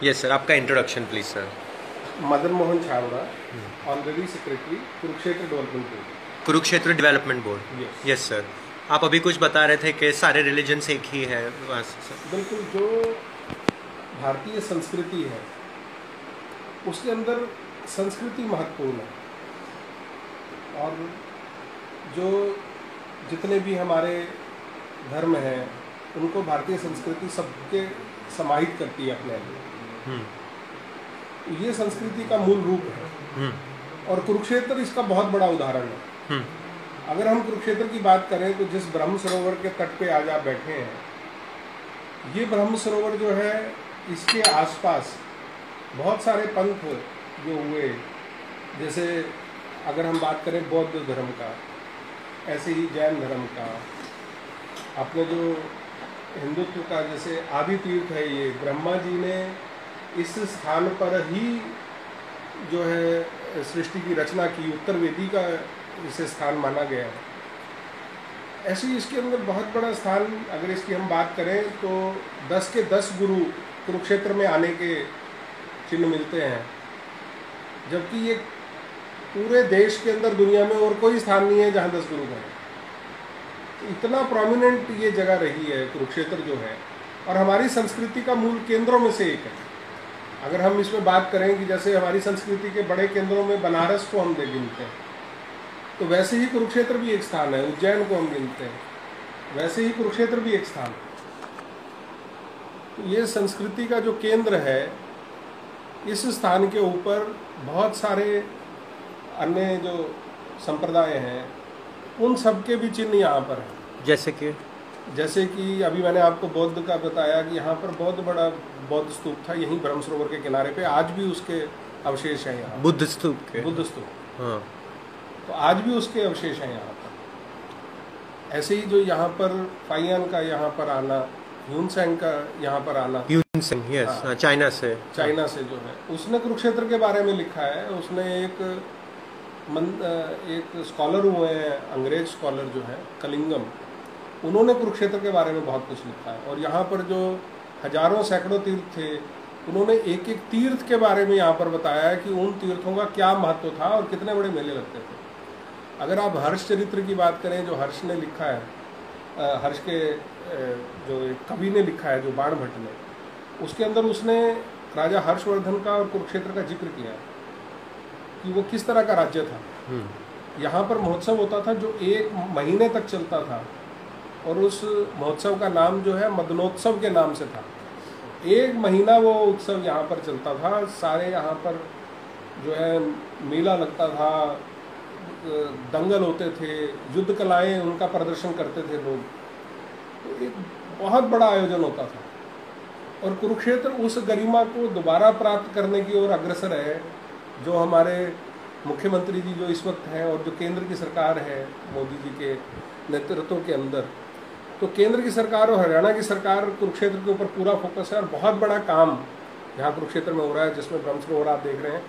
Yes sir, आपका introduction please sir. Madan Mohan Chhabra, honorary secretary, Kurukshetra development board. Kurukshetra development board. Yes. Yes sir, आप अभी कुछ बता रहे थे कि सारे रिलीजन्स एक ही है सर। बिल्कुल, जो भारतीय संस्कृति है उसके अंदर संस्कृति महत्वपूर्ण है, और जो जितने भी हमारे धर्म हैं उनको भारतीय संस्कृति सबके समाहित करती है अपने अंदर। ये संस्कृति का मूल रूप है, और कुरुक्षेत्र इसका बहुत बड़ा उदाहरण है। अगर हम कुरुक्षेत्र की बात करें तो जिस ब्रह्म सरोवर के तट पे आज आप बैठे हैं, ये ब्रह्म सरोवर जो है इसके आसपास बहुत सारे पंथ जो हुए, जैसे अगर हम बात करें बौद्ध धर्म का, ऐसे ही जैन धर्म का, अपने जो हिंदुत्व का जैसे आदि तीर्थ है, ये ब्रह्मा जी ने इस स्थान पर ही जो है सृष्टि की रचना की, उत्तर वेदी का इसे स्थान माना गया है। ऐसे ही इसके अंदर बहुत बड़ा स्थान, अगर इसकी हम बात करें तो 10 के 10 गुरु कुरुक्षेत्र में आने के चिन्ह मिलते हैं, जबकि ये पूरे देश के अंदर दुनिया में और कोई स्थान नहीं है जहाँ 10 गुरु गए। इतना प्रोमिनेंट ये जगह रही है कुरुक्षेत्र जो है, और हमारी संस्कृति का मूल केंद्रों में से एक है। अगर हम इसमें बात करें कि जैसे हमारी संस्कृति के बड़े केंद्रों में बनारस को हम गिनते हैं, तो वैसे ही कुरुक्षेत्र भी एक स्थान है। उज्जैन को हम गिनते हैं, वैसे ही कुरुक्षेत्र भी एक स्थान है। तो ये संस्कृति का जो केंद्र है, इस स्थान के ऊपर बहुत सारे अन्य जो संप्रदाय हैं उन सब के भी चिन्ह यहाँ पर हैं। जैसे कि अभी मैंने आपको बौद्ध का बताया कि यहाँ पर बहुत बड़ा बौद्ध स्तूप था, यहीं ब्रह्म सरोवर के किनारे पे, आज भी उसके अवशेष हैं यहाँ। बुद्ध स्तूप। हाँ, तो आज भी उसके अवशेष हैं यहाँ पर। ऐसे ही जो यहाँ पर फाइयान का यहाँ पर आना, ह्यूनसेंग का यहाँ पर आना, ह्यूनसेंग, यस, चाइना से जो है, उसने कुरुक्षेत्र के बारे में लिखा है। उसने एक स्कॉलर हुए हैं, अंग्रेज स्कॉलर जो है कलिंगम, उन्होंने कुरुक्षेत्र के बारे में बहुत कुछ लिखा है। और यहाँ पर जो हजारों सैकड़ों तीर्थ थे, उन्होंने एक एक तीर्थ के बारे में यहाँ पर बताया है कि उन तीर्थों का क्या महत्व था और कितने बड़े मेले लगते थे। अगर आप हर्ष चरित्र की बात करें, जो हर्ष ने लिखा है, हर्ष के जो एक कवि ने लिखा है, जो बाणभट्ट ने, उसके अंदर उसने राजा हर्षवर्धन का और कुरुक्षेत्र का जिक्र किया है कि वो किस तरह का राज्य था। यहाँ पर महोत्सव होता था जो 1 महीने तक चलता था, और उस महोत्सव का नाम जो है मदनोत्सव के नाम से था। 1 महीना वो उत्सव यहाँ पर चलता था। सारे यहाँ पर जो है मेला लगता था, दंगल होते थे, युद्ध कलाएं उनका प्रदर्शन करते थे लोग। तो एक बहुत बड़ा आयोजन होता था, और कुरुक्षेत्र उस गरिमा को दोबारा प्राप्त करने की ओर अग्रसर है। जो हमारे मुख्यमंत्री जी जो इस वक्त हैं, और जो केंद्र की सरकार है मोदी जी के नेतृत्व के अंदर, तो केंद्र की सरकार और हरियाणा की सरकार कुरुक्षेत्र के ऊपर पूरा फोकस है। और बहुत बड़ा काम यहाँ कुरुक्षेत्र में हो रहा है, जिसमें ब्रह्म सरोवर आप देख रहे हैं।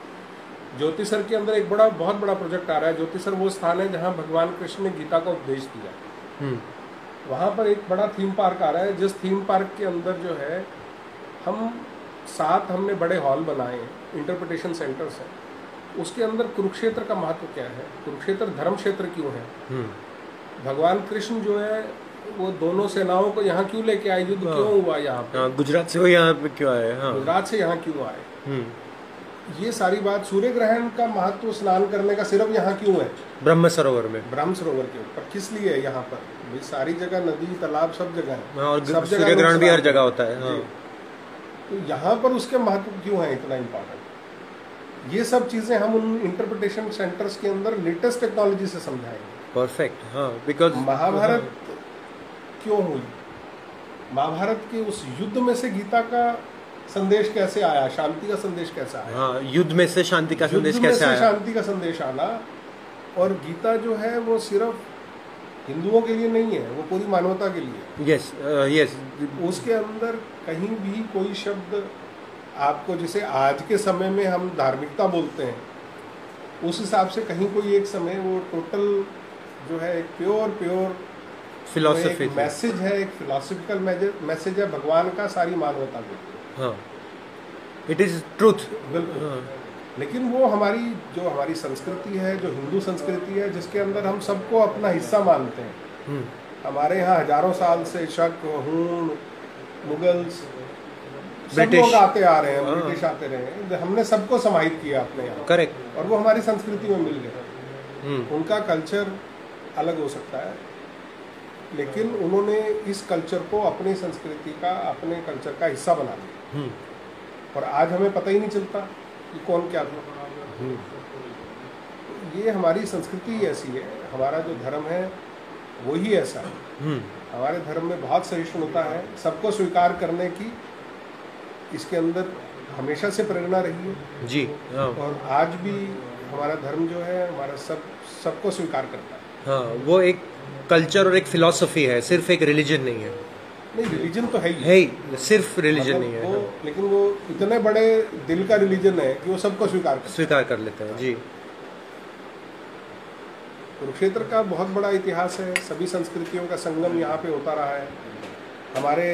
ज्योतिसर के अंदर एक बहुत बड़ा प्रोजेक्ट आ रहा है। ज्योतिसर वो स्थान है जहाँ भगवान कृष्ण ने गीता का उपदेश दिया। वहाँ पर एक बड़ा थीम पार्क आ रहा है, जिस थीम पार्क के अंदर जो है हमने बड़े हॉल बनाए, इंटरप्रिटेशन सेंटर्स हैं। उसके अंदर कुरुक्षेत्र का महत्व क्या है, कुरुक्षेत्र धर्म क्षेत्र क्यों है, भगवान कृष्ण जो है वो दोनों सेनाओं को यहाँ क्यों लेके आए, युद्ध क्यों हुआ यहाँ पे, गुजरात से वो यहाँ पे क्यों आए, गुजरात से यहाँ क्यों आए, ये सारी बात। सूर्य ग्रहण का महत्व स्नान करने का सिर्फ यहाँ क्यों है, ब्रह्म सरोवर में, ब्रह्म सरोवर के ऊपर किस लिए है यहाँ पर, भाई सारी जगह नदी तालाब सब जगह है, और सूर्य ग्रहण भी हर जगह होता है। तो यहाँ पर उसके महत्व क्यों है इतना इम्पोर्टेंट, ये सब चीजें हम उन इंटरप्रिटेशन सेंटर्स के अंदर लेटेस्ट टेक्नोलॉजी से समझाएंगे। परफेक्ट। हाँ, बिकॉज महाभारत क्यों हुई, महाभारत के उस युद्ध में से गीता का संदेश कैसे आया, शांति का संदेश कैसे आया। हाँ, युद्ध में से शांति का संदेश कैसे आया, शांति का संदेश आना। और गीता जो है वो सिर्फ हिंदुओं के लिए नहीं है, वो पूरी मानवता के लिए। Yes yes. उसके अंदर कहीं भी कोई शब्द आपको, जैसे आज के समय में हम धार्मिकता बोलते हैं, उस हिसाब से कहीं कोई एक समय वो टोटल जो है एक प्योर फिलॉसफी मैसेज है, एक फिलोसफिकल मैसेज है भगवान का सारी मानवता के लिए। हाँ। It is truth. बिल्कुल। लेकिन वो हमारी संस्कृति है, जो हिंदू संस्कृति है, जिसके अंदर हम सबको अपना हिस्सा मानते हैं। हमारे यहाँ हजारों साल से शक, हूण, मुगल्स, सब लोग आते आ रहे हैं, ब्रिटिश आते रहे हैं, हमने सबको समाहित किया अपने यहाँ। करेक्ट। और वो हमारी संस्कृति में मिल गए। उनका कल्चर अलग हो सकता है, लेकिन उन्होंने इस कल्चर को अपनी संस्कृति का, अपने कल्चर का हिस्सा बना लिया। और आज हमें पता ही नहीं चलता कि कौन क्या था। ये हमारी संस्कृति ही ऐसी है, हमारा जो धर्म है वो ही ऐसा है। हमारे धर्म में बहुत सहिष्णुता है, सबको स्वीकार करने की इसके अंदर हमेशा से प्रेरणा रही है जी। और आज भी हमारा धर्म जो है, हमारा सबको स्वीकार करता है। हाँ, वो एक कल्चर और एक फिलॉसफी है, सिर्फ एक रिलीजन नहीं है। नहीं, रिलीजन तो है ही, सिर्फ रिलीजन नहीं है वो, लेकिन वो इतने बड़े दिल का रिलीजन है कि वो सबको स्वीकार कर लेते हैं। जी। कुरुक्षेत्र का बहुत बड़ा इतिहास है, सभी संस्कृतियों का संगम यहाँ पे होता रहा है। हमारे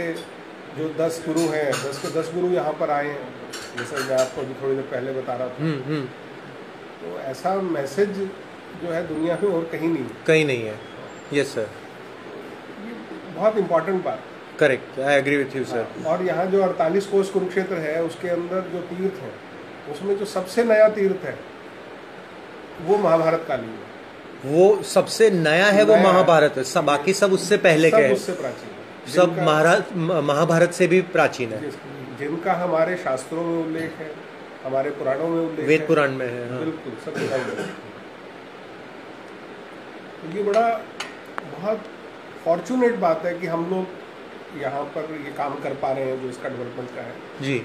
जो 10 गुरु हैं, 10 के 10 गुरु यहाँ पर आए हैं, जैसे मैं आपको अभी थोड़ी देर पहले बता रहा था। तो ऐसा मैसेज जो है दुनिया में और कहीं नहीं है। यस सर, ये बहुत इम्पोर्टेंट बात। Correct, I agree with you sir. और यहाँ जो 48 कोस कुरुक्षेत्र है, उसके अंदर जो तीर्थ है, उसमें जो सबसे नया तीर्थ है वो महाभारत कालीन है। वो सबसे नया है, वो महाभारत है। बाकी सब उससे पहले के हैं, उससे प्राचीन है, सब महाभारत से भी प्राचीन है, जिनका हमारे शास्त्रों में उल्लेख है, हमारे पुराणों में उल्लेख, वेद पुराण में है। हाँ। बिल्कुल, सब जगह। ये बड़ा बहुत फॉर्चुनेट बात है कि हम लोग यहाँ पर ये काम कर पा रहे हैं जो इसका डेवलपमेंट का है। जी।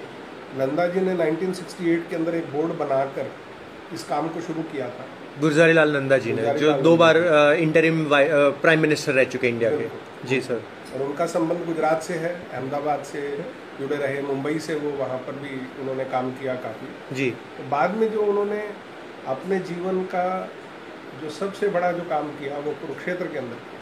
नंदा जी ने 1968 के अंदर एक बोर्ड बनाकर इस काम को शुरू किया था। गुलजारी लाल नंदा जी ने, जो 2 बार इंटरिम प्राइम मिनिस्टर रह चुके इंडिया के। जी सर। और उनका संबंध गुजरात से है, अहमदाबाद से जुड़े रहे, मुंबई से वो वहाँ पर भी उन्होंने काम किया काफ़ी। जी। तो बाद में जो उन्होंने अपने जीवन का जो सबसे बड़ा जो काम किया वो कुरुक्षेत्र के अंदर किया।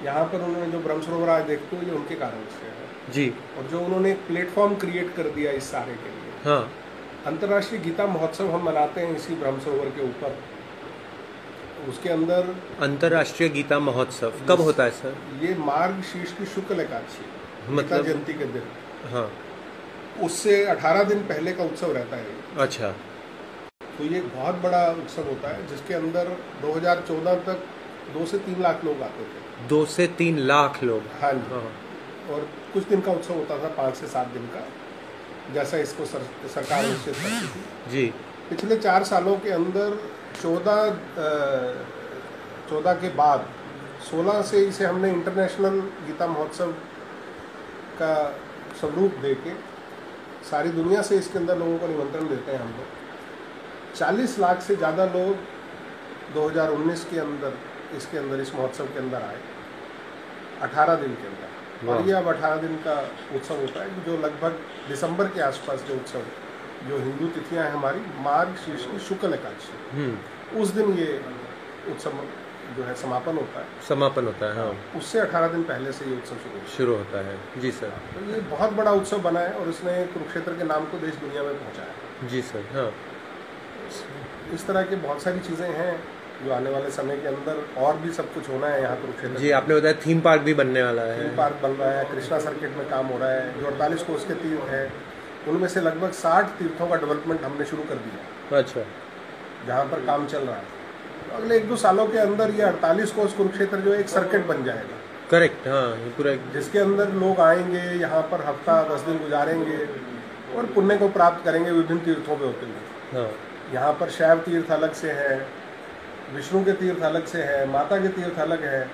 यहाँ पर उन्होंने जो ब्रह्म सरोवर आज देखते हो, ये उनके कारण से है। जी। और जो उन्होंने एक प्लेटफॉर्म क्रिएट कर दिया इस सारे के लिए। हाँ। अंतर्राष्ट्रीय गीता महोत्सव हम मनाते हैं इसी ब्रह्म सरोवर के ऊपर। उसके अंदर अंतर्राष्ट्रीय गीता महोत्सव कब होता है सर? ये मार्गशीर्ष की शुक्ल एकादशी, मतलब जयंती के दिन। हाँ। उससे 18 दिन पहले का उत्सव रहता है। अच्छा। तो ये बहुत बड़ा उत्सव होता है, जिसके अंदर 2014 तक 2 से 3 लाख लोग आते थे। 2 से 3 लाख लोग? हाँ जी। हाँ। और कुछ दिन का उत्सव होता था, 5 से 7 दिन का, जैसा इसको सरकार निश्चित करती थी। जी। पिछले 4 सालों के अंदर 14 के बाद 16 से इसे हमने इंटरनेशनल गीता महोत्सव का स्वरूप देके सारी दुनिया से इसके अंदर लोगों को निमंत्रण देते हैं हम लोग। 40 लाख से ज़्यादा लोग 2019 के अंदर इसके अंदर इस महोत्सव के अंदर आए, 18 दिन के अंदर। और ये अब 18 दिन का उत्सव होता है, जो लगभग दिसंबर के आसपास जो उत्सव, जो हिंदू तिथियां हैं हमारी, मार्गशीर्ष की शुक्ल एकादशी, उस दिन ये उत्सव जो है समापन होता है। हाँ। उससे 18 दिन पहले से ये उत्सव शुरू होता है। जी सर। तो ये बहुत बड़ा उत्सव बना है और इसने कुरुक्षेत्र के नाम को देश दुनिया में पहुंचाया। जी सर। हाँ। इस तरह की बहुत सारी चीज़ें हैं जो आने वाले समय के अंदर और भी सब कुछ होना है यहाँ कुरुक्षेत्र। जी, आपने बताया थीम पार्क भी बनने वाला है। थीम पार्क बन रहा है, कृष्णा सर्किट में काम हो रहा है। जो 48 कोस के तीर्थ है, उनमें से लगभग 60 तीर्थों का डेवलपमेंट हमने शुरू कर दिया। अच्छा। जहाँ पर काम चल रहा है। तो अगले 1-2 सालों के अंदर ये 48 कोस कुरुक्षेत्र जो एक सर्किट बन जाएगा। करेक्ट। हाँ, ये पूरा, जिसके अंदर लोग आएंगे, यहाँ पर हफ्ता 10 दिन गुजारेंगे और पुण्य को प्राप्त करेंगे विभिन्न तीर्थों पे होते हुए। हाँ। यहाँ पर शैव तीर्थ अलग से है, विष्णु के तीर्थ अलग से है, माता के तीर्थ अलग है,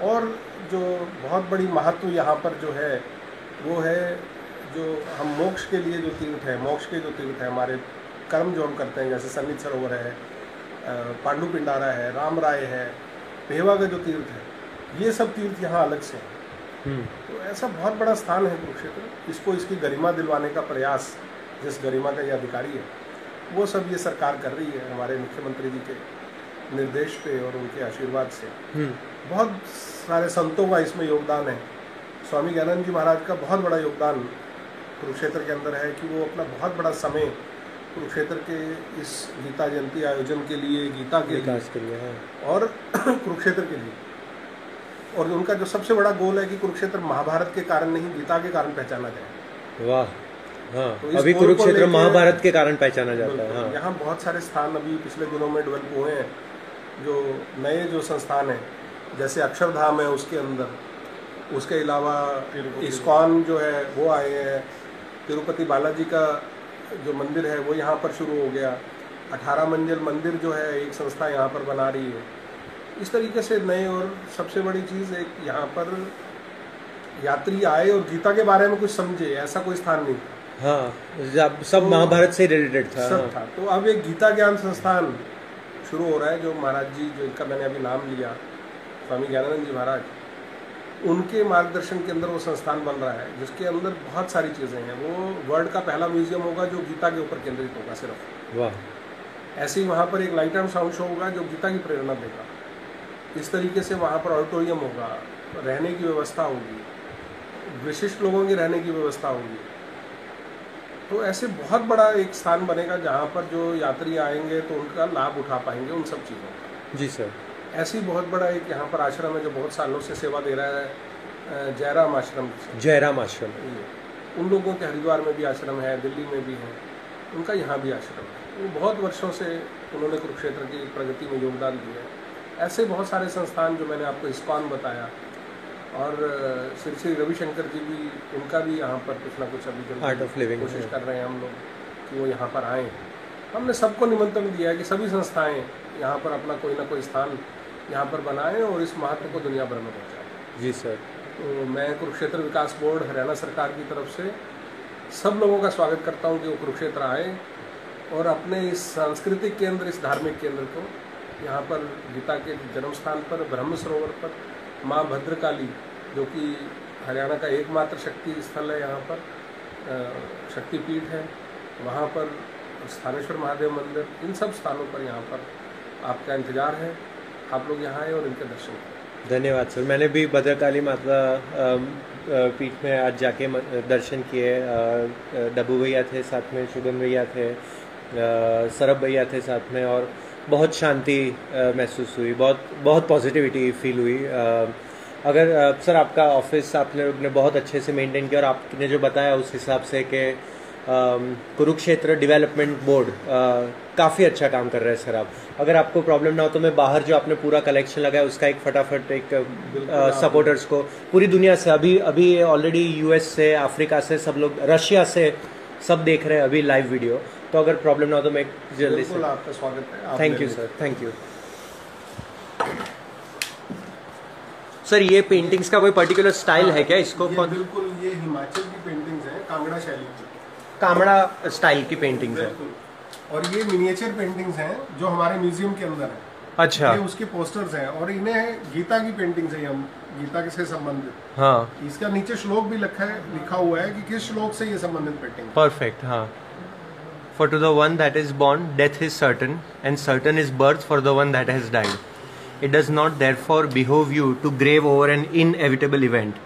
और जो बहुत बड़ी महत्व यहाँ पर जो है वो है जो हम मोक्ष के लिए जो तीर्थ है, मोक्ष के जो तीर्थ है, हमारे कर्म जो हम करते हैं, जैसे सन्निध सरोवर है, पांडु पिंडारा है, राम राय है, पेहवा का जो तीर्थ है, ये सब तीर्थ यहाँ अलग से हैं। तो ऐसा बहुत बड़ा स्थान है कुरुक्षेत्र। इसको इसकी गरिमा दिलवाने का प्रयास, जिस गरिमा का ये अधिकारी है, वो सब ये सरकार कर रही है हमारे मुख्यमंत्री जी के निर्देश पे और उनके आशीर्वाद से। बहुत सारे संतों का इसमें योगदान है। स्वामी ज्ञानंद जी महाराज का बहुत बड़ा योगदान कुरुक्षेत्र के अंदर है कि वो अपना बहुत बड़ा समय कुरुक्षेत्र के इस गीता जयंती आयोजन के लिए, गीता के विकास के लिए, हाँ। और कुरुक्षेत्र के लिए। और उनका जो सबसे बड़ा गोल है कि कुरुक्षेत्र महाभारत के कारण नहीं, गीता के कारण पहचाना जाए। वाह, हाँ। तो अभी कुरुक्षेत्र महाभारत के कारण पहचाना जाता है, हाँ। यहाँ बहुत सारे स्थान अभी पिछले दिनों में डेवलप हुए हैं, जो नए जो संस्थान हैं, जैसे अक्षरधाम है उसके अंदर, उसके अलावा इस्कॉन जो है वो आए हैं, तिरुपति बालाजी का जो मंदिर है वो यहाँ पर शुरू हो गया, 18 मंजिल मंदिर जो है एक संस्था यहाँ पर बना रही है। इस तरीके से नए, और सबसे बड़ी चीज़ एक यहाँ पर यात्री आए और गीता के बारे में कुछ समझे, ऐसा कोई स्थान नहीं था। हाँ, सब तो महाभारत से रिलेटेड था, सब था। तो अब एक गीता ज्ञान संस्थान शुरू हो रहा है, जो महाराज जी, जो इनका मैंने अभी नाम लिया, स्वामी ज्ञानानंद जी महाराज, उनके मार्गदर्शन के अंदर वो संस्थान बन रहा है, जिसके अंदर बहुत सारी चीज़ें हैं। वो वर्ल्ड का पहला म्यूजियम होगा जो गीता के ऊपर केंद्रित होगा सिर्फ। वाह। ऐसे ही वहाँ पर एक लाइट एंड साउंड शो होगा जो गीता की प्रेरणा देगा। इस तरीके से वहाँ पर ऑडिटोरियम होगा, रहने की व्यवस्था होगी, विशिष्ट लोगों की रहने की व्यवस्था होगी। तो ऐसे बहुत बड़ा एक स्थान बनेगा जहाँ पर जो यात्री आएंगे तो उनका लाभ उठा पाएंगे उन सब चीज़ों का। जी सर। ऐसी बहुत बड़ा एक यहाँ पर आश्रम है जो बहुत सालों से सेवा दे रहा है, जयराम आश्रम। जयराम आश्रम, उन लोगों के हरिद्वार में भी आश्रम है, दिल्ली में भी है, उनका यहाँ भी आश्रम है। वो बहुत वर्षों से उन्होंने कुरुक्षेत्र की प्रगति में योगदान दिया है। ऐसे बहुत सारे संस्थान जो मैंने आपको इस्कॉन बताया, और श्री श्री रविशंकर जी भी, उनका भी यहाँ पर कुछ ना कुछ अभी आर्ट ऑफ लिविंग कोशिश कर रहे हैं हम लोग कि वो यहाँ पर आएँ। हमने सबको निमंत्रण दिया है कि सभी संस्थाएं यहाँ पर अपना कोई ना कोई स्थान यहाँ पर बनाएं और इस महत्व को दुनिया भर में पहुँचाएं। जी सर। तो मैं कुरुक्षेत्र विकास बोर्ड हरियाणा सरकार की तरफ से सब लोगों का स्वागत करता हूँ कि वो कुरुक्षेत्र आए और अपने इस सांस्कृतिक केंद्र, इस धार्मिक केंद्र को यहाँ पर गीता के जन्म स्थान पर, ब्रह्म सरोवर पर, माँ भद्रकाली जो कि हरियाणा का एकमात्र शक्ति स्थल है, यहाँ पर शक्तिपीठ है, वहाँ पर स्थानेश्वर महादेव मंदिर, इन सब स्थानों पर यहाँ पर आपका इंतजार है। आप लोग यहाँ आए और इनके दर्शन करें। धन्यवाद सर। मैंने भी भद्रकाली माता पीठ में आज जाके दर्शन किए। डब्बू भैया थे साथ में, शुभम भैया थे, सरब भैया थे साथ में, और बहुत शांति महसूस हुई, बहुत पॉजिटिविटी फील हुई। अगर सर आपका ऑफिस आपने बहुत अच्छे से मेंटेन किया, और आपने जो बताया उस हिसाब से कि कुरुक्षेत्र डेवलपमेंट बोर्ड काफ़ी अच्छा काम कर रहा है सर। आप अगर आपको प्रॉब्लम ना हो तो मैं बाहर जो आपने पूरा कलेक्शन लगाया उसका एक फटाफट एक सपोर्टर्स को पूरी दुनिया से, अभी ऑलरेडी यूएस से, अफ्रीका से सब लोग, रशिया से सब देख रहे हैं अभी लाइव वीडियो। तो अगर प्रॉब्लम ना हो तो मैं जल्दी से, आपका स्वागत है। Thank you sir, thank you sir. ये पेंटिंग्स का कोई पर्टिकुलर स्टाइल है क्या इसको? बिल्कुल, ये हिमाचल की पेंटिंग्स हैं, कांगड़ा शैली की, कांगड़ा स्टाइल की पेंटिंग्स है। और ये मिनिएचर पेंटिंग्स हैं जो हमारे म्यूजियम के अंदर है। अच्छा। ये उसके पोस्टर्स हैं, और इन्हें गीता की पेंटिंग्स हैं, हम गीता से संबंधित। हाँ, इसका नीचे श्लोक भी लिखा हुआ है कि किस श्लोक से ये संबंधित पेंटिंग। परफेक्ट। हाँ। For to the one that is born, death is certain, and certain is birth for the one that has died. It does not therefore behove you to grave over an inevitable event.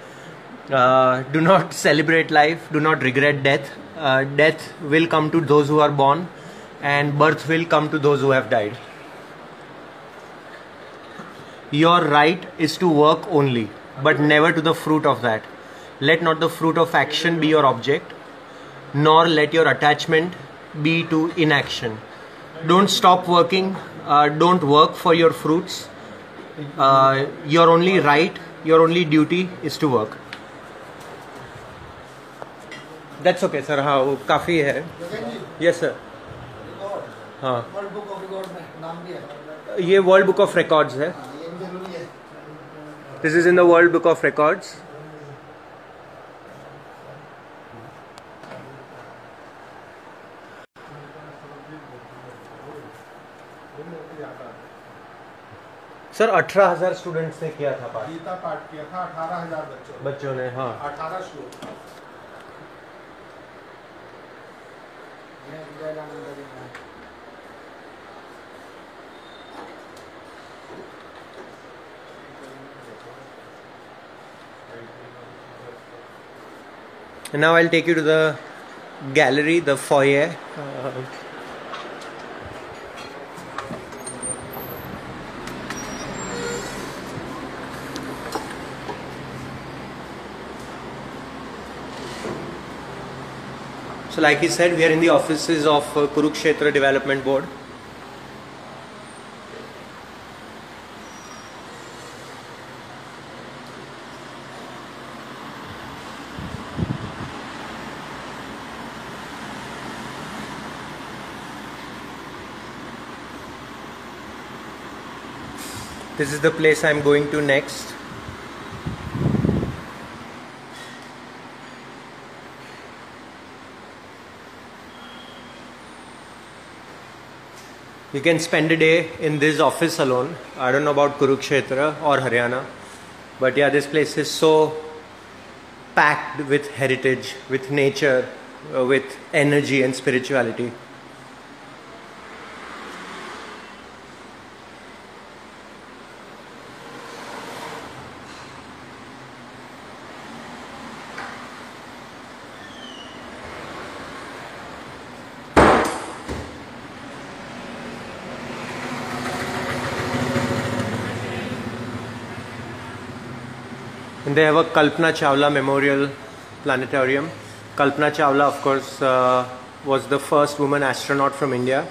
Do not celebrate life, do not regret death. Death will come to those who are born, and birth will come to those who have died. Your right is to work only, but never to the fruit of that. Let not the fruit of action be your object, nor let your attachment be to inaction. Don't stop working, don't work for your fruits. Your only right, your only duty is to work. That's okay sir. हाँ, वो काफ़ी है। Yes sir. हाँ, world book of record में नाम भी है। ये वर्ल्ड बुक ऑफ रिकॉर्ड्स है। ये भी जरूरी है। This is in the World Book of Records. Sir 18,000 students ने किया था पाठ, गीता पाठ किया था 18,000 बच्चों ने। हाँ, 18 श्लोक। And now I'll take you to the gallery, the foyer. So like he said, we are in the offices of Kurukshetra Development Board. This is the place I'm going to next. You can spend a day in this office alone. I don't know about Kurukshetra or Haryana, but yeah, this place is so packed with heritage, with nature, with energy and spirituality. And they have a Kalpana Chawla Memorial Planetarium. Kalpana Chawla, of course, was the first woman astronaut from India.